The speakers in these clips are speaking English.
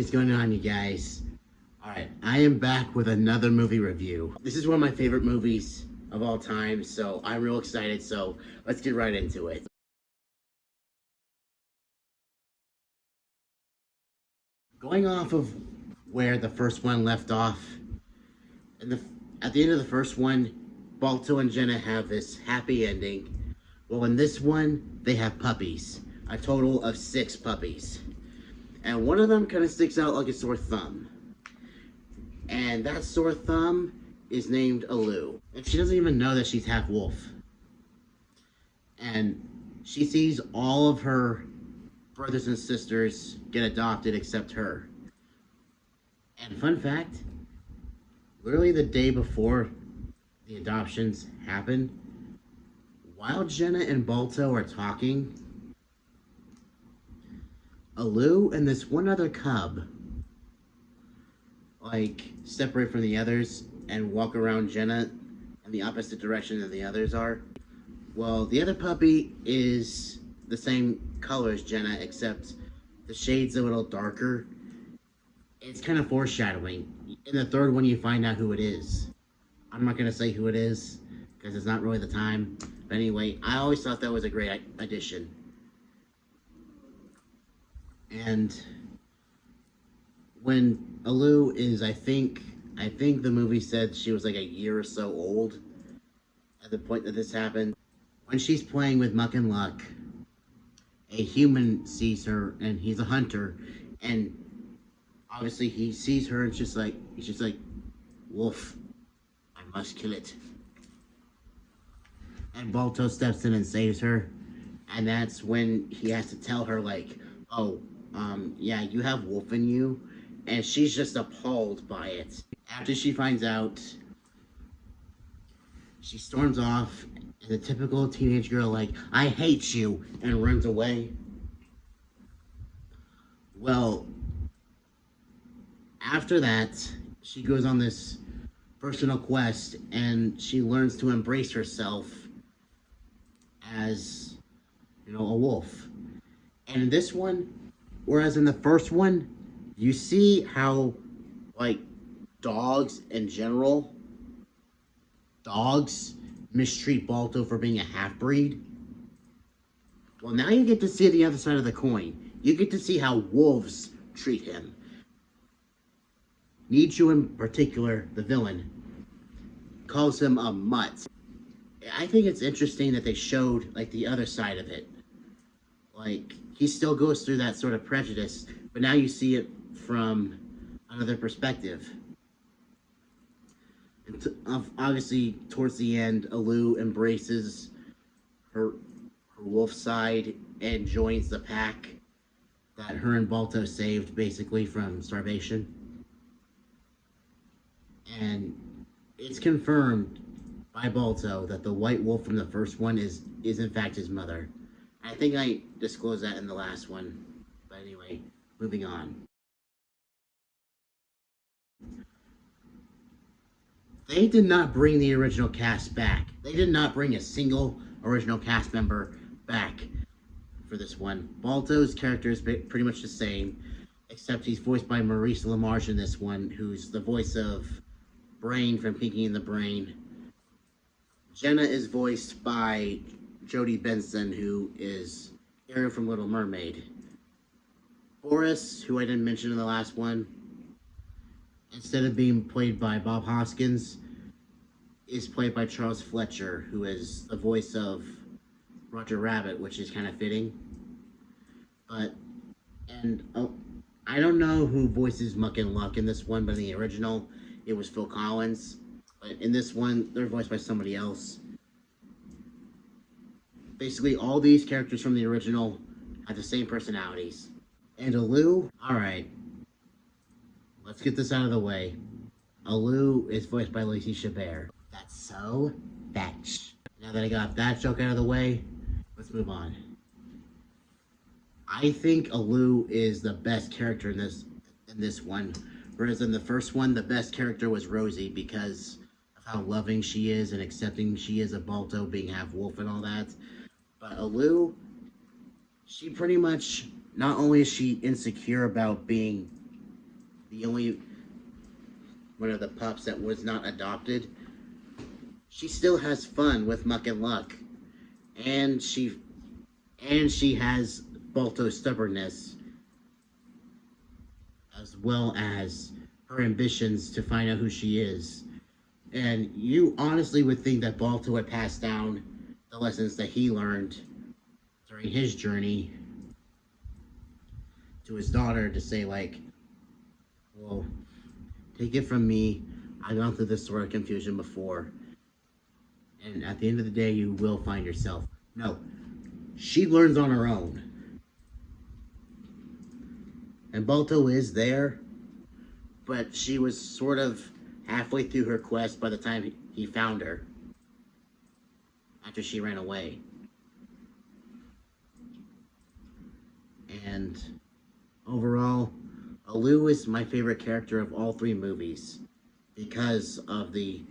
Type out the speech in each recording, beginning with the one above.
is going on, you guys? Alright, I am back with another movie review. This is one of my favorite movies of all time, so I'm real excited, so let's get right into it. Going off of where the first one left off, at the end of the first one, Balto and Jenna have this happy ending. Well, in this one, they have puppies. A total of 6 puppies. And one of them kind of sticks out like a sore thumb. And that sore thumb is named Alu. And she doesn't even know that she's half wolf. And she sees all of her brothers and sisters get adopted except her. And fun fact, literally the day before the adoptions happen, while Jenna and Balto are talking, Alu and this one other cub separate from the others and walk around Jenna in the opposite direction that the others are. Well, the other puppy is the same color as Jenna, except the shade's a little darker. It's kind of foreshadowing. In the third one, you find out who it is. I'm not going to say who it is, because it's not really the time. But anyway, I always thought that was a great addition. And when Alu is, I think the movie said she was like a year or so old at the point that this happened. When she's playing with Muck and Luck, a human sees her, and he's a hunter, and obviously he sees her and he's just like, wolf, I must kill it. And Balto steps in and saves her, and that's when he has to tell her oh, yeah, you have wolf in you, and she's just appalled by it. After she finds out, she storms off, and the typical teenage girl I hate you, and runs away. Well, after that, she goes on this personal quest, and she learns to embrace herself as, a wolf. And in this one, whereas in the first one, you see how, dogs in general, dogs mistreat Balto for being a half-breed. Well, now you get to see the other side of the coin. You get to see how wolves treat him. Nichu in particular, the villain, calls him a mutt. I think it's interesting that they showed, the other side of it. He still goes through that sort of prejudice, but now you see it from another perspective. And obviously, towards the end, Alu embraces her wolf side and joins the pack that her and Balto saved, basically, from starvation. And it's confirmed by Balto that the white wolf from the first one is in fact his mother. I think I disclosed that in the last one. But anyway, moving on. They did not bring the original cast back. They did not bring a single original cast member back for this one. Balto's character is pretty much the same, except he's voiced by Maurice LaMarche in this one, who's the voice of Brain from Pinky and the Brain. Jenna is voiced by Jodie Benson, who is Ariel from Little Mermaid. Boris, who I didn't mention in the last one, instead of being played by Bob Hoskins, is played by Charles Fletcher, who is the voice of Roger Rabbit, which is kind of fitting. I don't know who voices Muck and Luck in this one, but in the original, it was Phil Collins. But in this one, they're voiced by somebody else. Basically, all these characters from the original have the same personalities. And Alu, alright. Let's get this out of the way. Alu is voiced by Lacey Chabert. That's so fetch. Now that I got that joke out of the way, let's move on. I think Alu is the best character in this one. Whereas in the first one, the best character was Rosie because of how loving she is and accepting she is of Balto being half wolf and all that. But Alu, she pretty much, not only is she insecure about being the only one of the pups that was not adopted, she still has fun with Muck and Luck. And she has Balto's stubbornness, as well as her ambitions to find out who she is. And you honestly would think that Balto would pass down the lessons that he learned during his journey to his daughter, to say like, well, take it from me, I've gone through this sort of confusion before, and at the end of the day, you will find yourself. No, she learns on her own. And Balto is there, but she was sort of halfway through her quest by the time he found her, after she ran away. And overall, Alu is my favorite character of all three movies because of the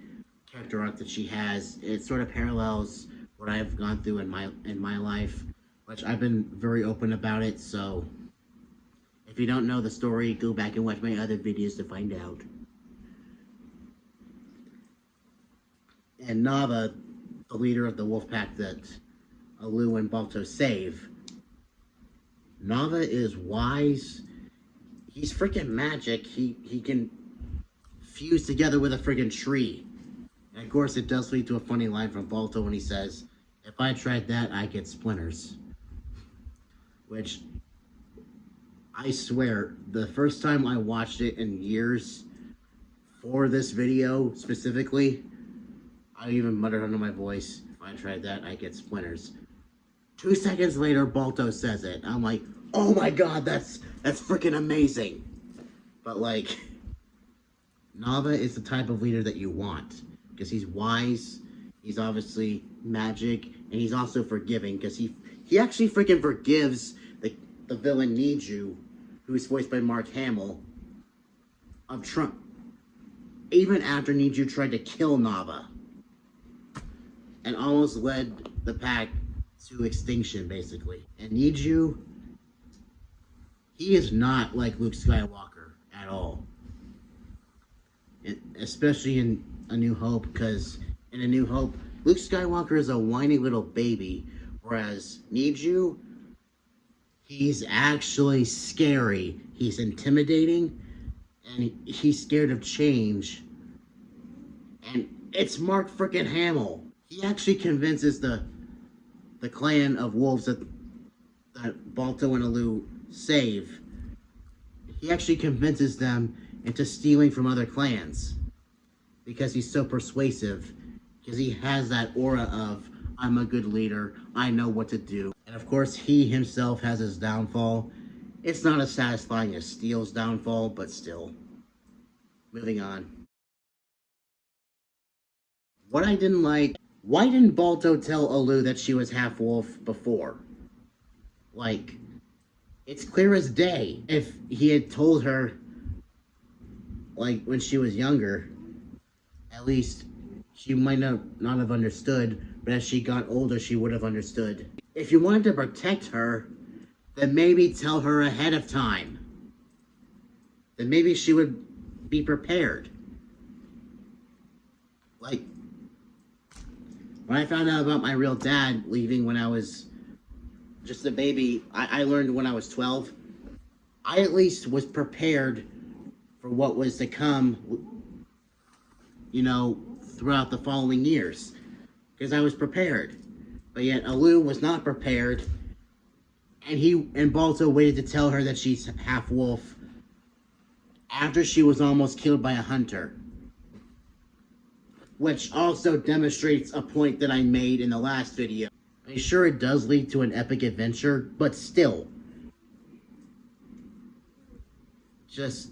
character arc that she has. It sort of parallels what I've gone through in my life, which I've been very open about it. So if you don't know the story, go back and watch my other videos to find out. And Nava, the leader of the wolf pack that Alu and Balto save, Nava is wise. He's freaking magic. He can fuse together with a freaking tree. And of course, it does lead to a funny line from Balto when he says, "If I tried that, I'd get splinters." Which, I swear, the first time I watched it in years for this video specifically, I even muttered under my voice, "If I tried that, I'd get splinters." 2 seconds later, Balto says it. I'm like, oh my god, that's freaking amazing. But like, Nava is the type of leader that you want, because he's wise, he's obviously magic, and he's also forgiving, because he actually freaking forgives the villain Niju, who's voiced by Mark Hamill, of Trump, even after Niju tried to kill Nava and almost led the pack to extinction, basically. And Niju, he is not like Luke Skywalker at all. Especially in A New Hope, because in A New Hope, Luke Skywalker is a whiny little baby, whereas Niju, he's actually scary. He's intimidating, and he's scared of change. And it's Mark frickin' Hamill. He actually convinces the clan of wolves that Balto and Alu save. He actually convinces them into stealing from other clans, because he's so persuasive, because he has that aura of, I'm a good leader, I know what to do. And of course, he himself has his downfall. It's not as satisfying as Steel's downfall, but still. Moving on. What I didn't like, why didn't Balto tell Alu that she was half wolf before? Like, it's clear as day. If he had told her, like, when she was younger, at least she might not have understood, but as she got older, she would have understood. If you wanted to protect her, then maybe tell her ahead of time. Then maybe she would be prepared. Like, when I found out about my real dad leaving when I was just a baby, I learned when I was 12. I at least was prepared for what was to come, you know, throughout the following years. Because I was prepared. But yet Alu was not prepared. And Balto waited to tell her that she's half wolf after she was almost killed by a hunter. Which also demonstrates a point that I made in the last video. I mean, sure, it does lead to an epic adventure, but still. Just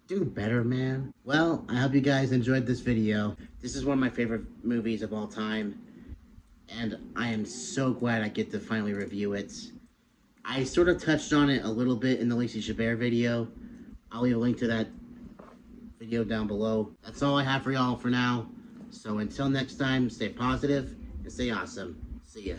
do better, man. Well, I hope you guys enjoyed this video. This is one of my favorite movies of all time, and I am so glad I get to finally review it. I sort of touched on it a little bit in the Lacey Chabert video. I'll leave a link to that video down below. That's all I have for y'all for now. So until next time, stay positive and stay awesome. See ya.